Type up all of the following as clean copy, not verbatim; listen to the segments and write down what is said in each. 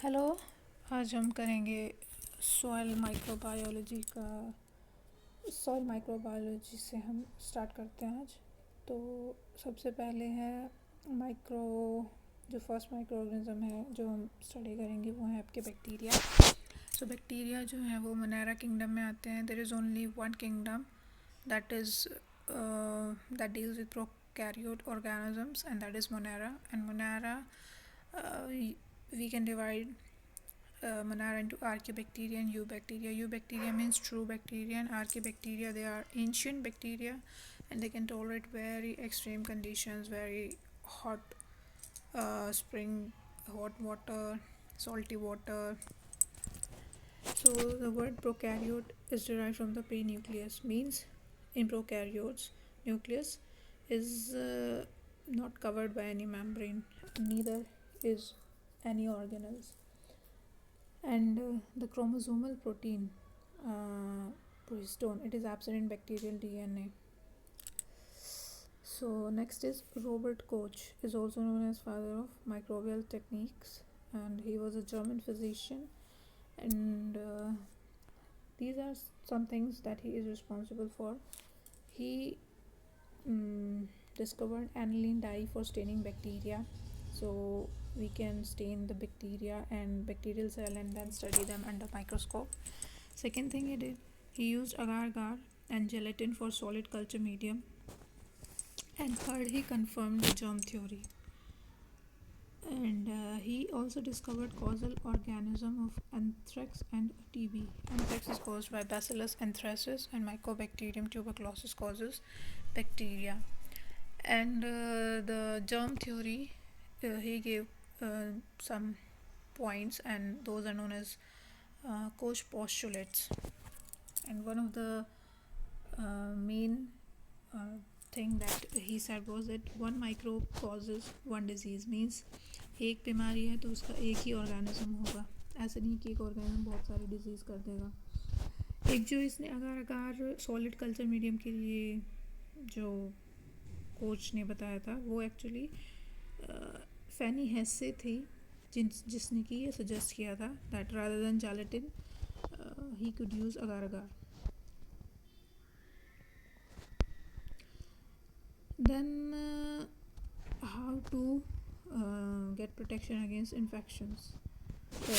Hello. आज हम करेंगे सॉइल माइक्रोबायोलॉजी का। सॉइल माइक्रोबायोलॉजी से हम स्टार्ट करते हैं आज। तो सबसे पहले है माइक्रो जो फर्स्ट माइक्रो ऑर्गेनिज्म है जो हम स्टडी करेंगे वो है आपके बैक्टीरिया। सो बैक्टीरिया जो है वो मोनेरा किंगडम में आते हैं। There is only one kingdom that is that deals with prokaryote organisms, and that is Monera. And Monera, we can divide Monera into Archaebacteria and Eubacteria. Eubacteria means true bacteria, and Archaebacteria, they are ancient bacteria, and they can tolerate very extreme conditions, very hot spring, hot water, salty water. So the word prokaryote is derived from the pre-nucleus, means in prokaryotes, nucleus is not covered by any membrane, neither is any organelles. And the chromosomal protein, prohistone, it is absent in bacterial DNA. So next is Robert Koch, is also known as father of microbial techniques, and he was a German physician. And these are some things that he is responsible for. He discovered aniline dye for staining bacteria, so we can stain the bacteria and bacterial cell and then study them under microscope. Second thing he did, he used agar-agar and gelatin for solid culture medium. And third, he confirmed the germ theory. And he also discovered causal organism of anthrax and TB. Anthrax is caused by Bacillus anthracis, and Mycobacterium tuberculosis causes bacteria. And the germ theory, he gave some points, and those are known as Koch postulates. And one of the main thing that he said was that one microbe causes one disease, means एक बीमारी है तो उसका एक ही organism होगा, ऐसे नहीं कि एक ऑर्गेनिज्म बहुत सारी डिजीज़ कर देगा। एक जो इसने अगार सॉलिड कल्चर मीडियम के लिए जो कोच ने बताया था वो एक्चुअली फैनी हेसे थी, जिसने कि ये सजेस्ट किया था that rather than gelatin he could use agar. Then how to get protection against infections,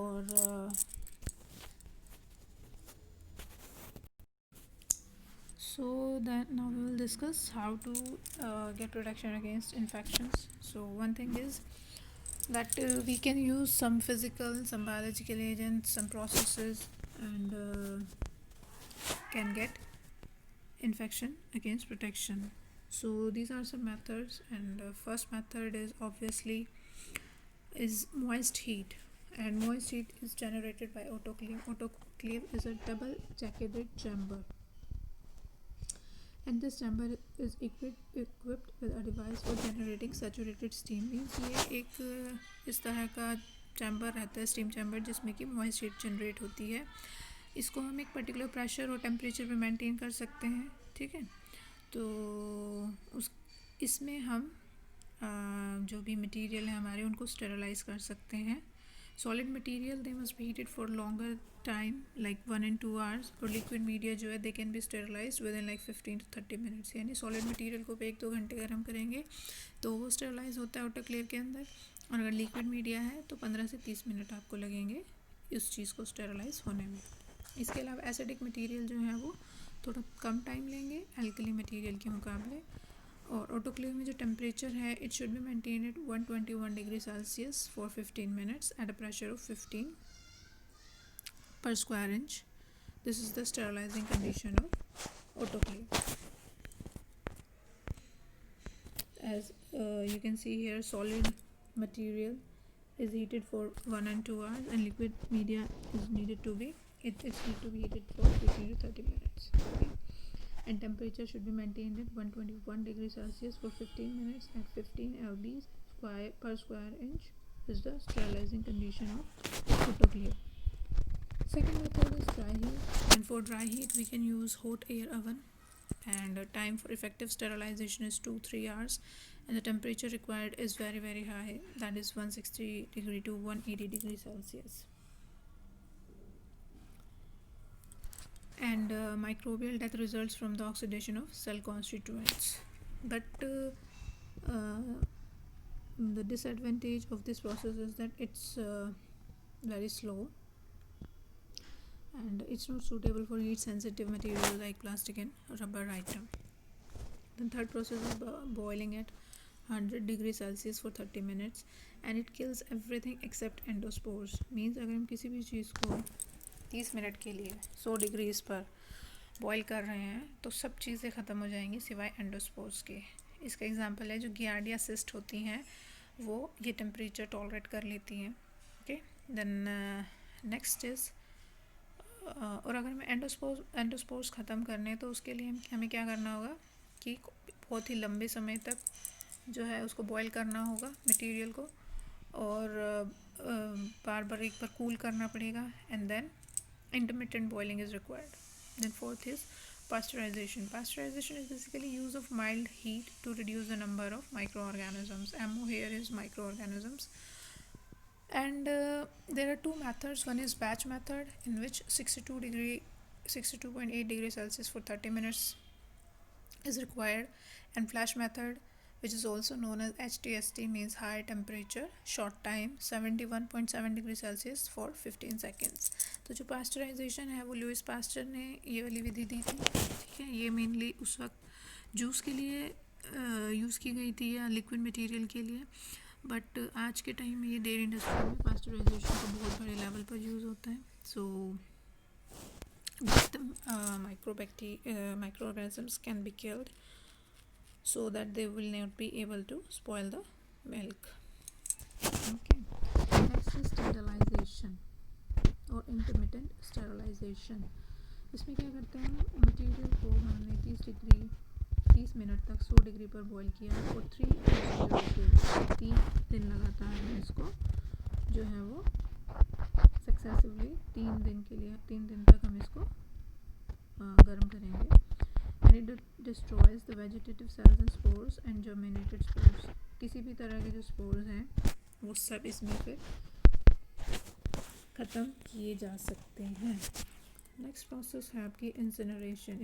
or so that now we will discuss how to get protection against infections. So one thing is that we can use some physical, some biological agents, some processes, and can get infection against protection. So these are some methods, and first method is obviously is moist heat, and moist heat is generated by autoclave. Autoclave is a double jacketed chamber, and this chamber is equipped with a device for generating saturated steam. Means ये एक इस तरह का chamber रहता है, steam chamber, जिसमें कि moist heat generate होती है। इसको हम एक पर्टिकुलर प्रेशर और टेम्परेचर पे मेंटेन कर सकते हैं, ठीक है। तो इसमें हम जो भी मटेरियल है हमारे उनको स्टेरलाइज कर सकते हैं। Solid material they must be heated for longer time like 1 and 2 hours, और लिक्विड मीडिया जो है they can be sterilise with in like 15 to 30 minutes। यानी सॉलिड मटेरियल को 1-2 घंटे गर्म करेंगे तो वो स्टेरलाइज होता है ऑटोक्लेव के अंदर, और अगर लिक्विड मीडिया है तो 15 से 30 मिनट आपको लगेंगे इस चीज़ को स्टेरलाइज होने में। इसके अलावा एसिडिक मटेरियल जो है वो थोड़ा कम टाइम लेंगे एल्कली मटेरियल के मुकाबले। और ऑटोक्लेव में जो टेम्परेचर है it should be maintain at 121 degree Celsius for 15 minutes at a pressure of 15 per square inch. This is the sterilizing condition of autoclave. As you can see here, solid material is heated for 1 and 2 hours, and liquid media is needed to be it need to be heated for 15 to 30 minutes. Okay? And temperature should be maintained at 121 degrees Celsius for 15 minutes at 15 lb per square inch is the sterilizing condition of autoclave. Second method is dry heat, and for dry heat we can use hot air oven. and time for effective sterilization is 2-3 hours, and the temperature required is very very high, that is 160 degree to 180 degrees Celsius. And microbial death results from the oxidation of cell constituents. But the disadvantage of this process is that it's very slow, and it's not suitable for heat sensitive materials like plastic and rubber item. The third process is boiling at 100 degrees Celsius for 30 minutes, and it kills everything except endospores. Means अगर हम किसी भी चीज़ को 30 minute के लिए 100 degrees पर boil कर रहे हैं तो सब चीज़ें ख़त्म हो जाएंगी सिवाय एंडोस्पोर्स के. इसका एग्जांपल है जो गियार्डिया सिस्ट होती हैं वो ये टेम्परेचर टॉलरेट कर लेती हैं. ओके, देन नेक्स्ट इज़ और अगर हमें एंडोस्पोर्स ख़त्म करने हैं तो उसके लिए हमें क्या करना होगा कि बहुत ही लंबे समय तक जो है उसको बॉईल करना होगा मटेरियल को, और बार बार एक बार कूल करना पड़ेगा, and then intermittent boiling is required. Then fourth is pasteurization. Pasteurization is basically use of mild heat to reduce the number of microorganisms. MO here is microorganisms. And there are two methods. One is batch method, in which 62.8 degrees Celsius for 30 minutes is required, and flash method, which is also known as HTST, means high temperature short time 71.7 degree Celsius for 15 seconds. तो जो pasteurisation है वो Louis Pasteur ने ये वाली विधि दी थी. ठीक है, ये मेनली उस वक्त जूस के लिए यूज़ की गई थी या लिक्विड मटेरियल के लिए, बट आज के टाइम में ये डेयरी इंडस्ट्री में पास्चराइजेशन को बहुत बड़े लेवल पर यूज़ होता है. सो microorganisms can be killed so that they will not be able to spoil the milk. Okay, next is sterilization और intermittent sterilization. इसमें क्या करते हैं, मटेरियल को हमने 30 मिनट तक 100 डिग्री पर बॉईल किया और 3 दिन लगातार हम इसको जो है वो सक्सेसिवली 3 दिन तक हम इसको गर्म करेंगे. And it destroys the vegetative cells and spores and germinated spores. किसी भी तरह के जो spores हैं वो सब इसमें फिर ख़त्म किए जा सकते हैं. नेक्स्ट प्रोसेस है आपकी इंसिनरेशन.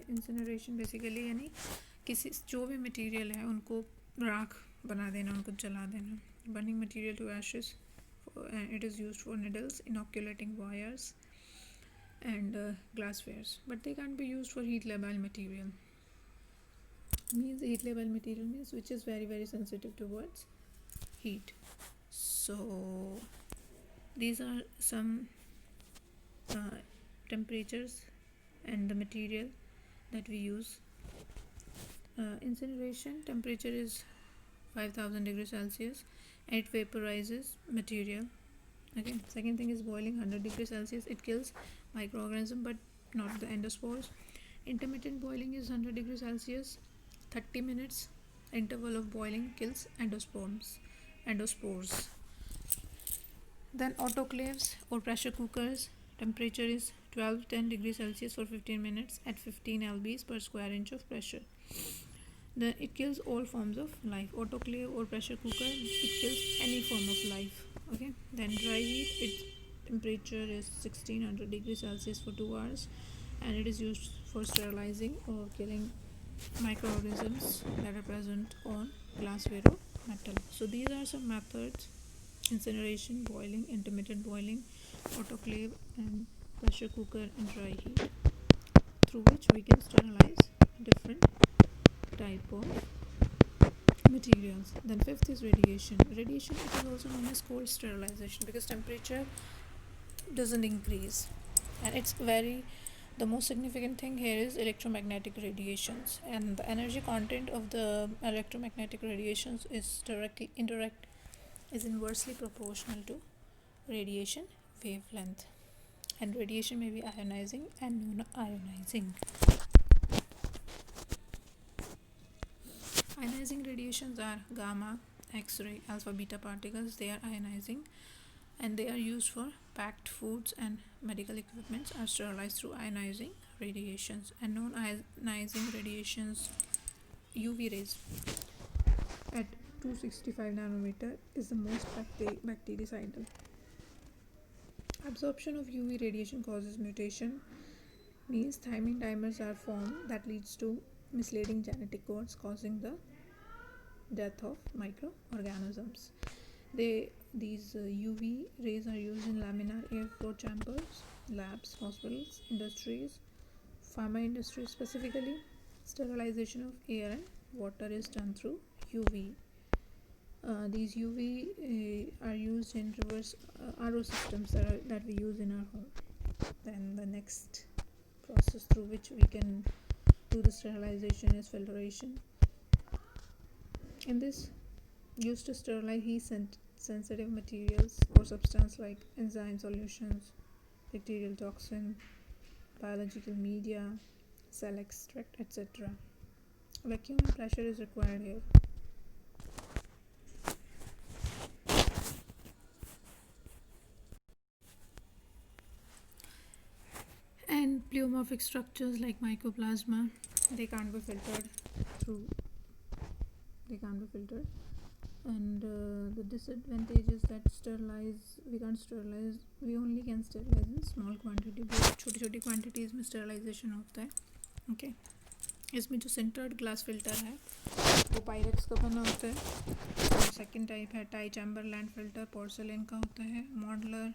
इंसिनरेशन बेसिकली यानी किसी जो भी मटेरियल है उनको राख बना देना, उनको जला देना. Burning material to ashes. It is used for needles, inoculating wires and glasswares, but they can't be used for heat labile material. Means heat labile material means which is very very sensitive towards heat. So these are some temperatures and the material that we use. Incineration temperature is 5000 degrees Celsius and it vaporizes material. Okay, second thing is boiling 100 degrees Celsius. It kills microorganism but not the endospores. Intermittent boiling is 100 degrees Celsius, 30 minutes interval of boiling kills endospores. Then autoclaves or pressure cookers, temperature is 12-10 degrees Celsius for 15 minutes at 15 lbs per square inch of pressure. Then it kills all forms of life. Autoclave or pressure cooker, it kills any form of life. Okay, then dry heat, its temperature is 1600 degrees Celsius for 2 hours and it is used for sterilizing or killing microorganisms that are present on glassware or metal. So these are some methods: incineration, boiling, intermittent boiling, autoclave and pressure cooker and dry heat, through which we can sterilize different type of materials. Then fifth is radiation. Radiation, it is also known as cold sterilization because temperature doesn't increase, and it's the most significant thing here is electromagnetic radiations, and the energy content of the electromagnetic radiations is inversely proportional to radiation wavelength, and radiation may be ionizing and non-ionizing. Ionizing radiations are gamma, X-ray, alpha, beta particles. They are ionizing and they are used for packed foods, and medical equipments are sterilized through ionizing radiations and non-ionizing radiations. UV rays at 265 nanometer is the most bactericidal. Absorption of UV radiation causes mutation, means thymine dimers are formed that leads to misleading genetic codes causing the death of microorganisms. These UV rays are used in laminar airflow chambers, labs, hospitals, industries, pharma industry specifically. Sterilization of air and water is done through UV. These UV are used in reverse RO systems that we use in our home. Then the next process through which we can do the sterilization is filtration. In this, used to sterilize heat sensitive materials or substance like enzyme solutions, bacterial toxin, biological media, cell extract, etc. Vacuum and pressure is required here. And pleomorphic structures like mycoplasma, they can't be filtered. And the disadvantage is that we only can sterilize in small quantity. छोटी quantities में sterilisation होता है. Okay, इसमें जो sintered glass filter है वो Pyrex का बना होता है. और सेकेंड टाइप है टाई चैम्बरलैंड फिल्टर, पोर्सलिन का होता है. मॉडलर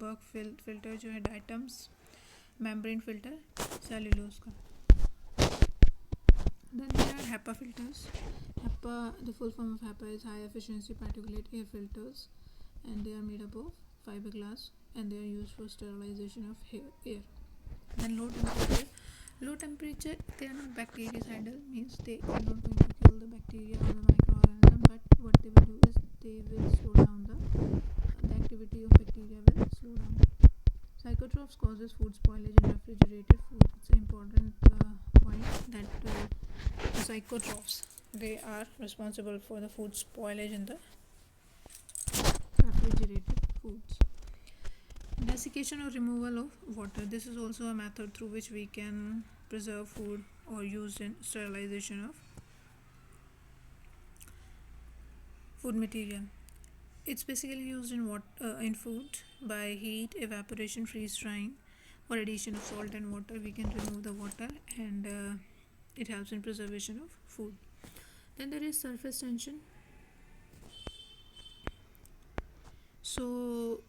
बर्ग फिल्टर जो है डायटम्स. मेम्ब्रेन फिल्टर सेल्यूलोज का. Then there are HEPA filters. HEPA, the full form of HEPA is high efficiency particulate air filters, and they are made up of fiberglass and they are used for sterilization of air. Then low temperature, they are not bactericidal, means they are not going to kill the bacteria or the microorganism, but what they will do is they will slow down the activity of bacteria will slow down. Psychotrophs causes food spoilage in refrigerated food. It's an important point that the psychotrophs, they are responsible for the food spoilage in the refrigerated foods. Desiccation or removal of water. This is also a method through which we can preserve food or use in sterilization of food material. It's basically used in food by heat, evaporation, freeze drying, or addition of salt and water. We can remove the water and it helps in preservation of food. Then there is surface tension. So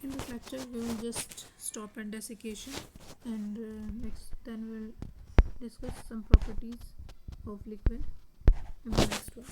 in this lecture we will just stop at desiccation, and then we'll discuss some properties of liquid in the next one.